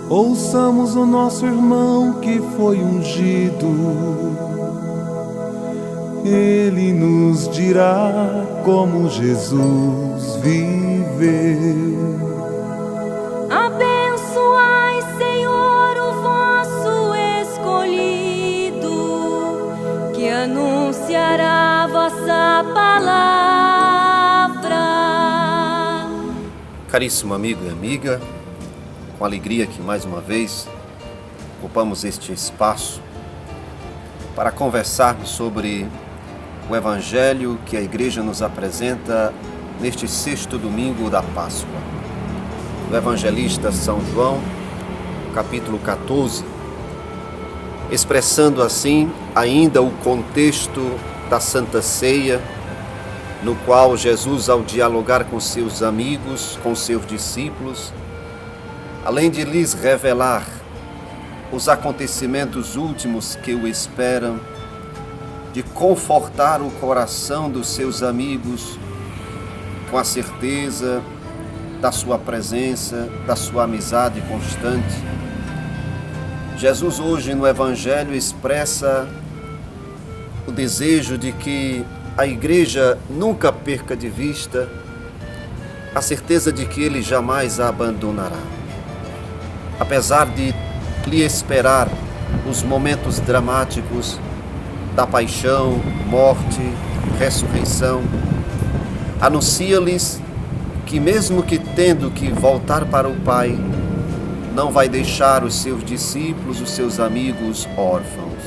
Ouçamos o nosso irmão que foi ungido. Ele nos dirá como Jesus viveu. Abençoai, Senhor, o vosso escolhido, que anunciará vossa palavra. Caríssimo amigo e amiga, com alegria que mais uma vez ocupamos este espaço para conversarmos sobre o Evangelho que a Igreja nos apresenta neste sexto domingo da Páscoa. O evangelista São João, capítulo 14, expressando assim ainda o contexto da Santa Ceia, no qual Jesus, ao dialogar com seus amigos, com seus discípulos, além de lhes revelar os acontecimentos últimos que o esperam, de confortar o coração dos seus amigos com a certeza da sua presença, da sua amizade constante. Jesus hoje no Evangelho expressa o desejo de que a Igreja nunca perca de vista a certeza de que Ele jamais a abandonará. Apesar de lhe esperar os momentos dramáticos da paixão, morte, ressurreição, anuncia-lhes que mesmo que tendo que voltar para o Pai, não vai deixar os seus discípulos, os seus amigos órfãos.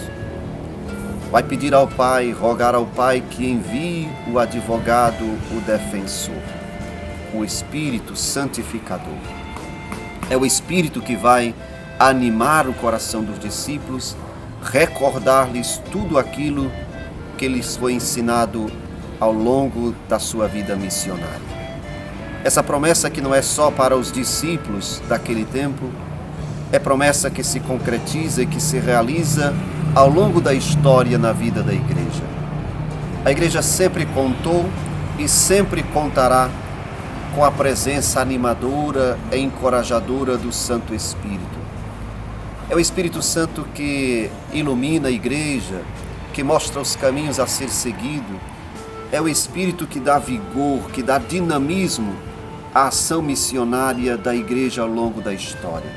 Vai pedir ao Pai, rogar ao Pai que envie o advogado, o defensor, o Espírito Santificador. É o Espírito que vai animar o coração dos discípulos, recordar-lhes tudo aquilo que lhes foi ensinado ao longo da sua vida missionária. Essa promessa que não é só para os discípulos daquele tempo, é promessa que se concretiza e que se realiza ao longo da história na vida da Igreja. A Igreja sempre contou e sempre contará com a presença animadora e encorajadora do Santo Espírito. É o Espírito Santo que ilumina a Igreja, que mostra os caminhos a ser seguido. É o Espírito que dá vigor, que dá dinamismo à ação missionária da Igreja ao longo da história.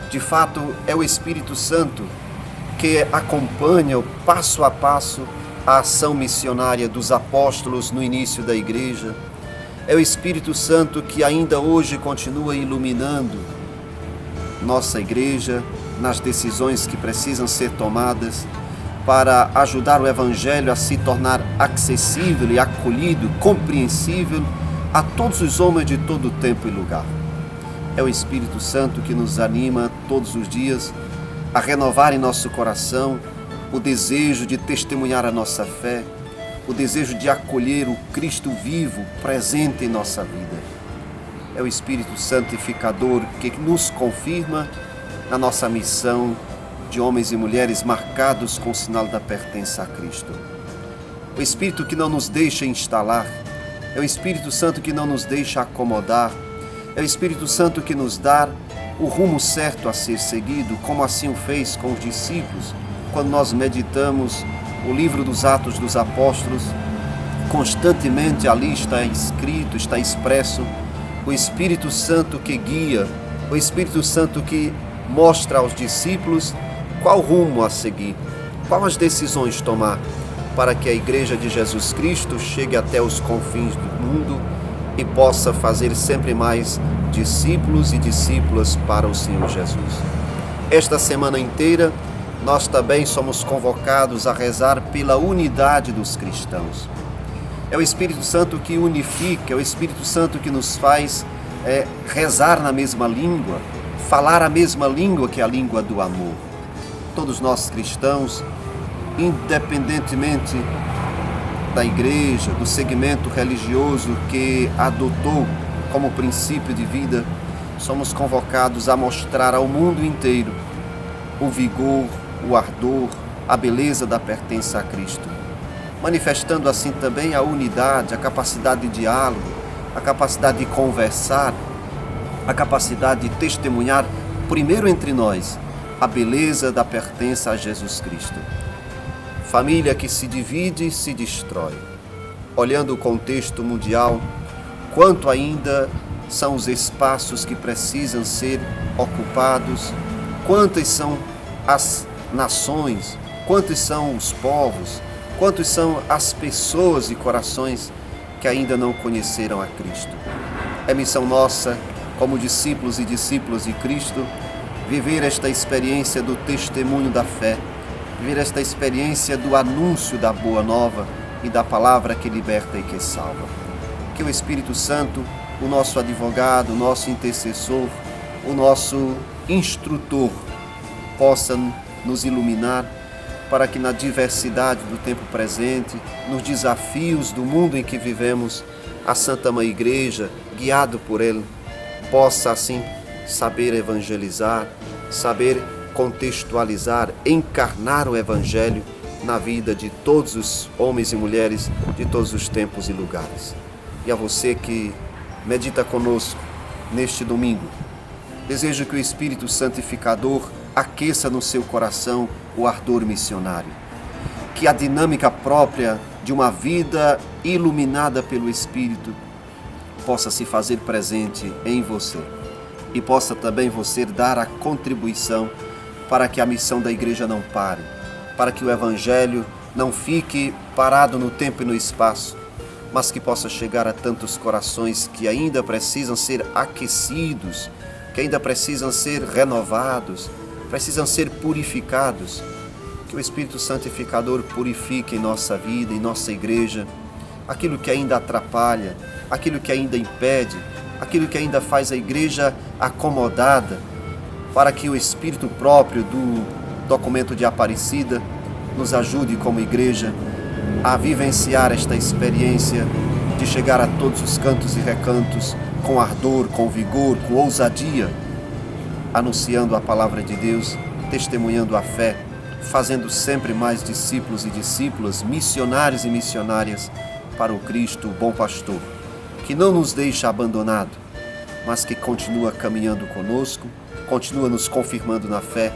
De fato, é o Espírito Santo que acompanha passo a passo a ação missionária dos apóstolos no início da Igreja. É o Espírito Santo que ainda hoje continua iluminando nossa Igreja nas decisões que precisam ser tomadas para ajudar o Evangelho a se tornar acessível e acolhido, compreensível a todos os homens de todo tempo e lugar. É o Espírito Santo que nos anima todos os dias a renovar em nosso coração o desejo de testemunhar a nossa fé, o desejo de acolher o Cristo vivo, presente em nossa vida. É o Espírito Santificador que nos confirma na nossa missão de homens e mulheres marcados com o sinal da pertença a Cristo. O Espírito que não nos deixa instalar, é o Espírito Santo que não nos deixa acomodar, é o Espírito Santo que nos dá o rumo certo a ser seguido, como assim o fez com os discípulos. Quando nós meditamos o livro dos Atos dos Apóstolos, constantemente ali está escrito, está expresso o Espírito Santo que guia, o Espírito Santo que mostra aos discípulos qual rumo a seguir, quais as decisões tomar para que a Igreja de Jesus Cristo chegue até os confins do mundo e possa fazer sempre mais discípulos e discípulas para o Senhor Jesus. Esta semana inteira, nós também somos convocados a rezar pela unidade dos cristãos. É o Espírito Santo que unifica, é o Espírito Santo que nos faz rezar na mesma língua, falar a mesma língua que é a língua do amor. Todos nós cristãos, independentemente da Igreja, do segmento religioso que adotou como princípio de vida, somos convocados a mostrar ao mundo inteiro o vigor, o ardor, a beleza da pertença a Cristo, manifestando assim também a unidade, a capacidade de diálogo, a capacidade de conversar, a capacidade de testemunhar primeiro entre nós, a beleza da pertença a Jesus Cristo. Família que se divide e se destrói. Olhando o contexto mundial, quanto ainda são os espaços que precisam ser ocupados, quantas são as nações, quantos são os povos, quantos são as pessoas e corações que ainda não conheceram a Cristo. É missão nossa, como discípulos e discípulas de Cristo, viver esta experiência do testemunho da fé, viver esta experiência do anúncio da boa nova e da palavra que liberta e que salva. Que o Espírito Santo, o nosso advogado, o nosso intercessor, o nosso instrutor, possa nos iluminar para que na diversidade do tempo presente, nos desafios do mundo em que vivemos, a Santa Mãe Igreja, guiado por Ele, possa assim saber evangelizar, saber contextualizar, encarnar o Evangelho na vida de todos os homens e mulheres de todos os tempos e lugares. E a você que medita conosco neste domingo, desejo que o Espírito Santificador aqueça no seu coração o ardor missionário, que a dinâmica própria de uma vida iluminada pelo Espírito possa se fazer presente em você e possa também você dar a contribuição para que a missão da igreja não pare, para que o Evangelho não fique parado no tempo e no espaço, mas que possa chegar a tantos corações que ainda precisam ser aquecidos, que ainda precisam ser renovados, precisam ser purificados. Que o Espírito Santificador purifique em nossa vida, em nossa igreja, aquilo que ainda atrapalha, aquilo que ainda impede, aquilo que ainda faz a igreja acomodada, para que o Espírito próprio do documento de Aparecida nos ajude como igreja a vivenciar esta experiência de chegar a todos os cantos e recantos com ardor, com vigor, com ousadia, anunciando a palavra de Deus, testemunhando a fé, fazendo sempre mais discípulos e discípulas, missionários e missionárias para o Cristo, o bom pastor, que não nos deixa abandonado, mas que continua caminhando conosco, continua nos confirmando na fé,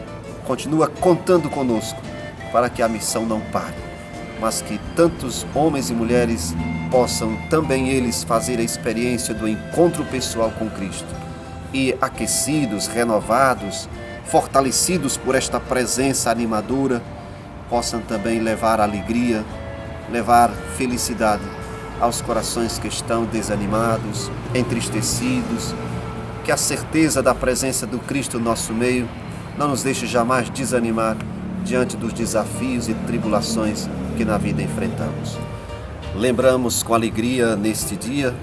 continua contando conosco para que a missão não pare, mas que tantos homens e mulheres possam também eles fazer a experiência do encontro pessoal com Cristo e aquecidos, renovados, fortalecidos por esta presença animadora, possam também levar alegria, levar felicidade aos corações que estão desanimados, entristecidos. Que a certeza da presença do Cristo no nosso meio não nos deixe jamais desanimar diante dos desafios e tribulações que na vida enfrentamos. Lembramos com alegria neste dia,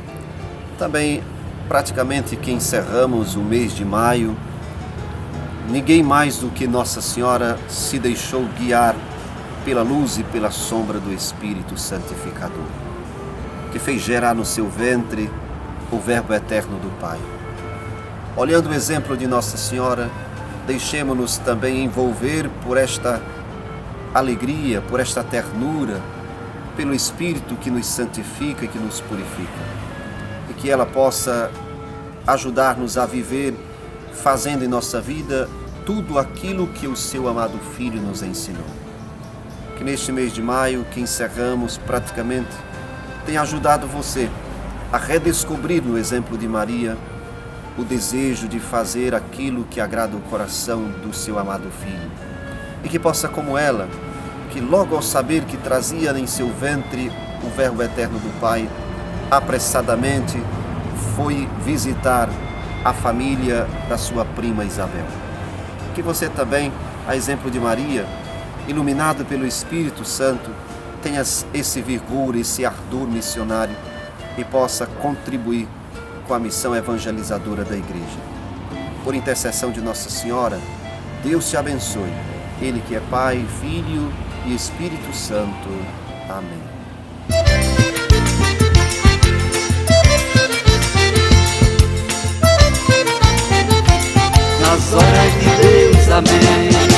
também praticamente que encerramos o mês de maio, ninguém mais do que Nossa Senhora se deixou guiar pela luz e pela sombra do Espírito Santificador, que fez gerar no seu ventre o Verbo eterno do Pai. Olhando o exemplo de Nossa Senhora, deixemo-nos também envolver por esta alegria, por esta ternura, pelo Espírito que nos santifica e que nos purifica. E que ela possa ajudar-nos a viver, fazendo em nossa vida tudo aquilo que o seu amado Filho nos ensinou. Que neste mês de maio, que encerramos praticamente, tenha ajudado você a redescobrir no exemplo de Maria o desejo de fazer aquilo que agrada o coração do seu amado Filho. E que possa, como ela, que logo ao saber que trazia em seu ventre o Verbo eterno do Pai, apressadamente foi visitar a família da sua prima Isabel. Que você também, a exemplo de Maria, iluminado pelo Espírito Santo, tenha esse vigor, esse ardor missionário e possa contribuir com a missão evangelizadora da igreja. Por intercessão de Nossa Senhora, Deus te abençoe. Ele que é Pai, Filho e Espírito Santo. Amém. Nas horas de Deus, amém.